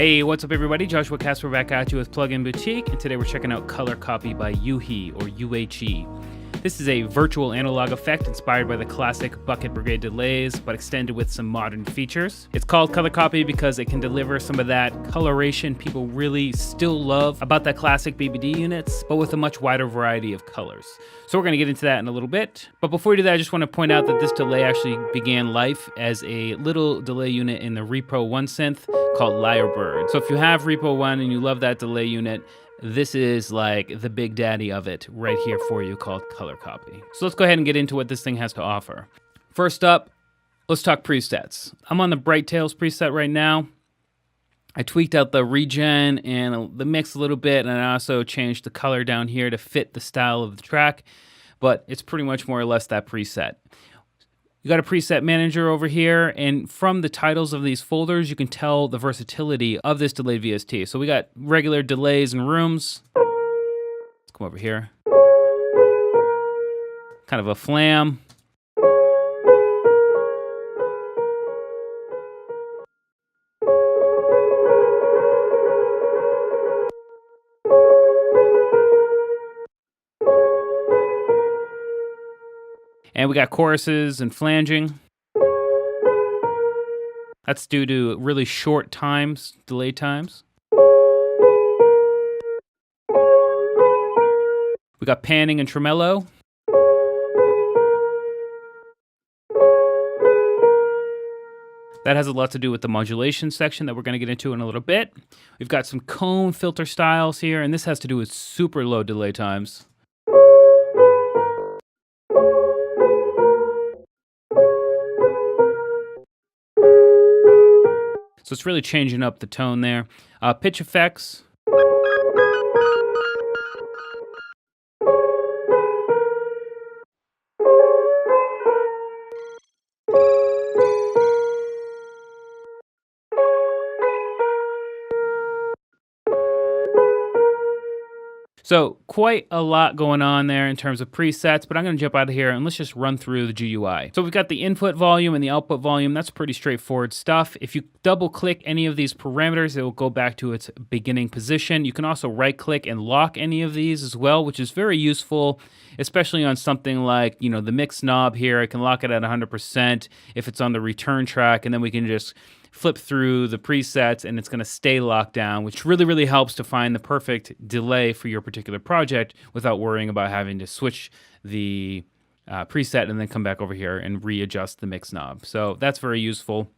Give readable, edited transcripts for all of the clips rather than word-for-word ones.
Hey, what's up everybody? Joshua Casper back at you with Plugin Boutique, and today we're checking out Color Copy by UHE or UHE. This is a virtual analog effect inspired by the classic bucket brigade delays, but extended with some modern features. It's called Color Copy because it can deliver some of that coloration people really still love about that classic BBD units, but with a much wider variety of colors. So we're going to get into that in a little bit. But before we do that, I just want to point out that this delay actually began life as a little delay unit in the Repo 1 synth called Lyrebird. So if you have Repo 1 and you love that delay unit, this is like the big daddy of it right here for you, called Color Copy. So let's go ahead and get into what this thing has to offer. First up, let's talk presets. I'm on the Bright Tails preset right now. I tweaked out the Regen and the mix a little bit, and I also changed the color down here to fit the style of the track, but it's pretty much more or less that preset. You got a preset manager over here, and from the titles of these folders, you can tell the versatility of this Delay VST. So we got regular delays and rooms. Let's come over here. Kind of a flam. And we got choruses and flanging. That's due to really short times, delay times. We got panning and tremolo. That has a lot to do with the modulation section that we're going to get into in a little bit. We've got some cone filter styles here, and this has to do with super low delay times. So it's really changing up the tone there. Pitch effects. So quite a lot going on there in terms of presets, but I'm going to jump out of here and let's just run through the GUI. So we've got the input volume and the output volume. That's pretty straightforward stuff. If you double click any of these parameters, it will go back to its beginning position. You can also right click and lock any of these as well, which is very useful, especially on something like, you know, the mix knob here. I can lock it at 100% if it's on the return track, and then we can just flip through the presets and it's going to stay locked down, which really helps to find the perfect delay for your particular project without worrying about having to switch the preset and then come back over here and readjust the mix knob. So that's very useful.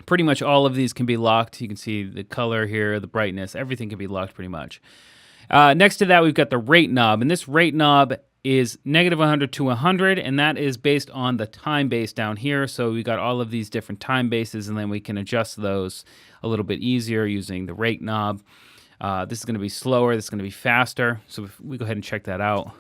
Pretty much all of these can be locked. You can see the color here, the brightness, everything can be locked pretty much. Next to that, we've got the rate knob, and this rate knob is -100 to 100, and that is based on the time base down here. So we got all of these different time bases, and then we can adjust those a little bit easier using the rate knob. This is going to be slower, this is going to be faster. So if we go ahead and check that out.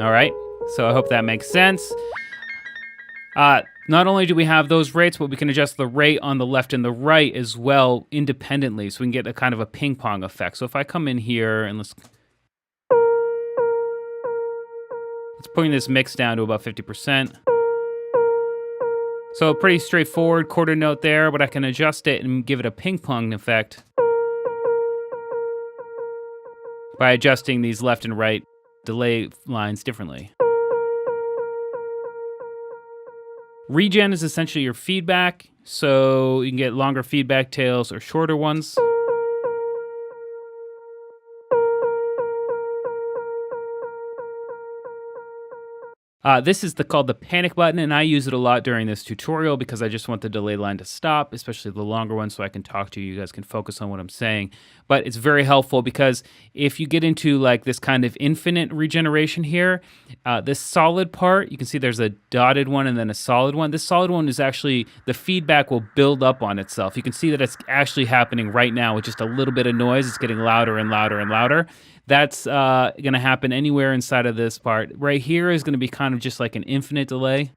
All right, so I hope that makes sense. Not only do we have those rates, but we can adjust the rate on the left and the right as well independently, so we can get a kind of a ping pong effect. So if I come in here and let's bring this mix down to about 50%. So pretty straightforward quarter note there, but I can adjust it and give it a ping pong effect by adjusting these left and right delay lines differently. Regen is essentially your feedback, so you can get longer feedback tails or shorter ones. This is called the panic button, and I use it a lot during this tutorial because I just want the delay line to stop, especially the longer one, so I can talk to you. You guys can focus on what I'm saying. But it's very helpful because if you get into like this kind of infinite regeneration here, this solid part, you can see there's a dotted one and then a solid one. This solid one is actually, the feedback will build up on itself. You can see that it's actually happening right now with just a little bit of noise. It's getting louder and louder and louder. That's going to happen anywhere inside of this part. Right here is going to be kind of just like an infinite delay.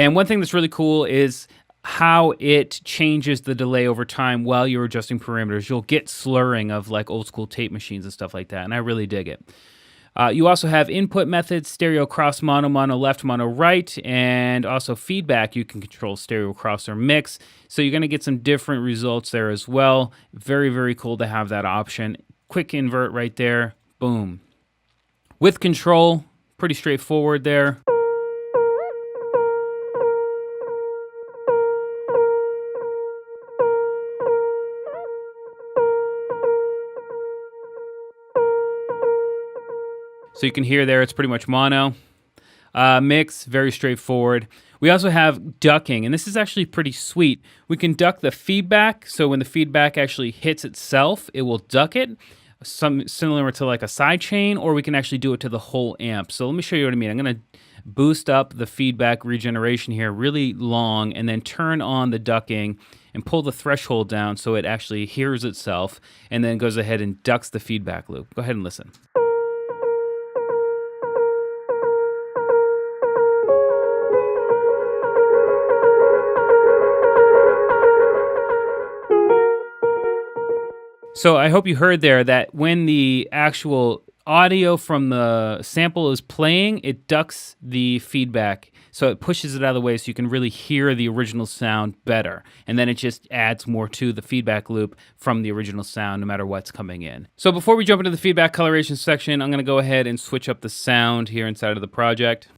And one thing that's really cool is how it changes the delay over time while you're adjusting parameters. You'll get slurring of like old school tape machines and stuff like that, and I really dig it. You also have input methods, stereo cross, mono, mono left, mono right, and also feedback. You can control stereo cross or mix. So you're going to get some different results there as well. Very, very cool to have that option. Quick invert right there. Boom. With control, pretty straightforward there. So you can hear there, it's pretty much mono. Mix, very straightforward. We also have ducking, and this is actually pretty sweet. We can duck the feedback, so when the feedback actually hits itself, it will duck it, similar to like a sidechain, or we can actually do it to the whole amp. So let me show you what I mean. I'm going to boost up the feedback regeneration here really long, and then turn on the ducking and pull the threshold down so it actually hears itself, and then goes ahead and ducks the feedback loop. Go ahead and listen. So I hope you heard there that when the actual audio from the sample is playing, it ducks the feedback. So it pushes it out of the way so you can really hear the original sound better. And then it just adds more to the feedback loop from the original sound no matter what's coming in. So before we jump into the feedback coloration section, I'm going to go ahead and switch up the sound here inside of the project.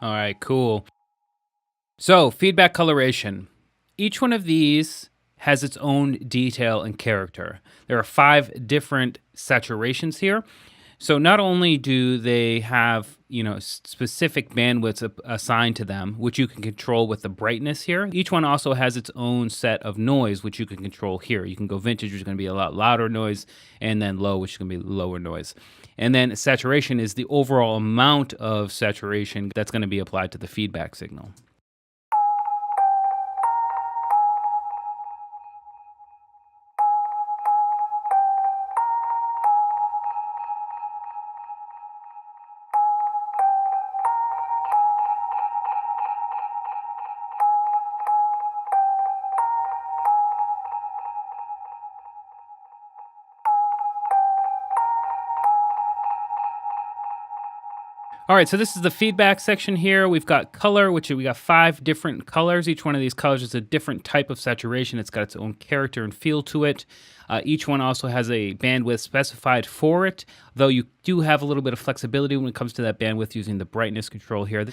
All right, cool. So, feedback coloration. Each one of these has its own detail and character. There are 5 different saturations here. So not only do they have, specific bandwidths assigned to them, which you can control with the brightness here, each one also has its own set of noise, which you can control here. You can go vintage, which is going to be a lot louder noise, and then low, which is going to be lower noise. And then saturation is the overall amount of saturation that's going to be applied to the feedback signal. All right, so this is the feedback section here. We've got color, which we got 5 different colors. Each one of these colors is a different type of saturation. It's got its own character and feel to it. Each one also has a bandwidth specified for it, though you do have a little bit of flexibility when it comes to that bandwidth using the brightness control here.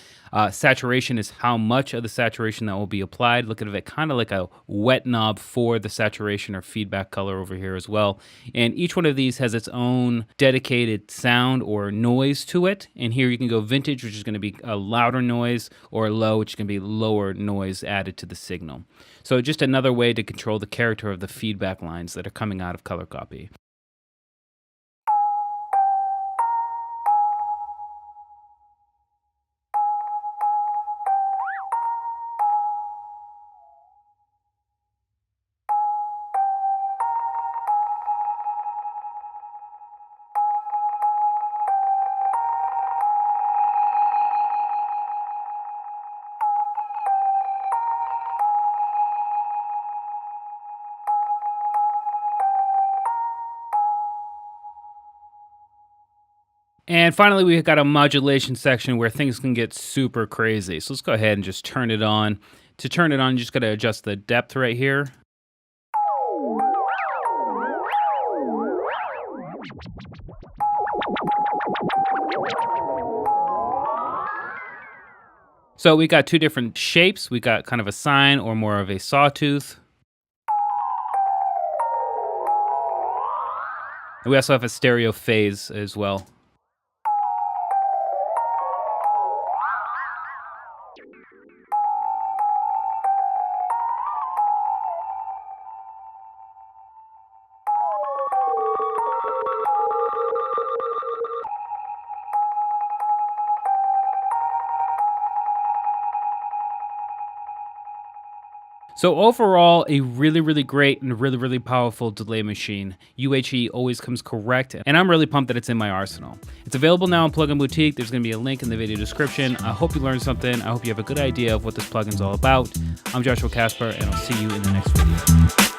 Saturation is how much of the saturation that will be applied. Look at it kind of like a wet knob for the saturation or feedback color over here as well. And each one of these has its own dedicated sound or noise to it. And here you can go vintage, which is going to be a louder noise, or low, which is going to be lower noise added to the signal. So just another way to control the character of the feedback lines that are coming out of color copy. And finally, we've got a modulation section where things can get super crazy. So let's go ahead and just turn it on. To turn it on, you just got to adjust the depth right here. So we got 2 different shapes. We got kind of a sine or more of a sawtooth. And we also have a stereo phase as well. So overall, a really great and really powerful delay machine. UHE always comes correct, and I'm really pumped that it's in my arsenal. It's available now on Plugin Boutique. There's going to be a link in the video description. I hope you learned something. I hope you have a good idea of what this plugin's all about. I'm Joshua Casper, and I'll see you in the next video.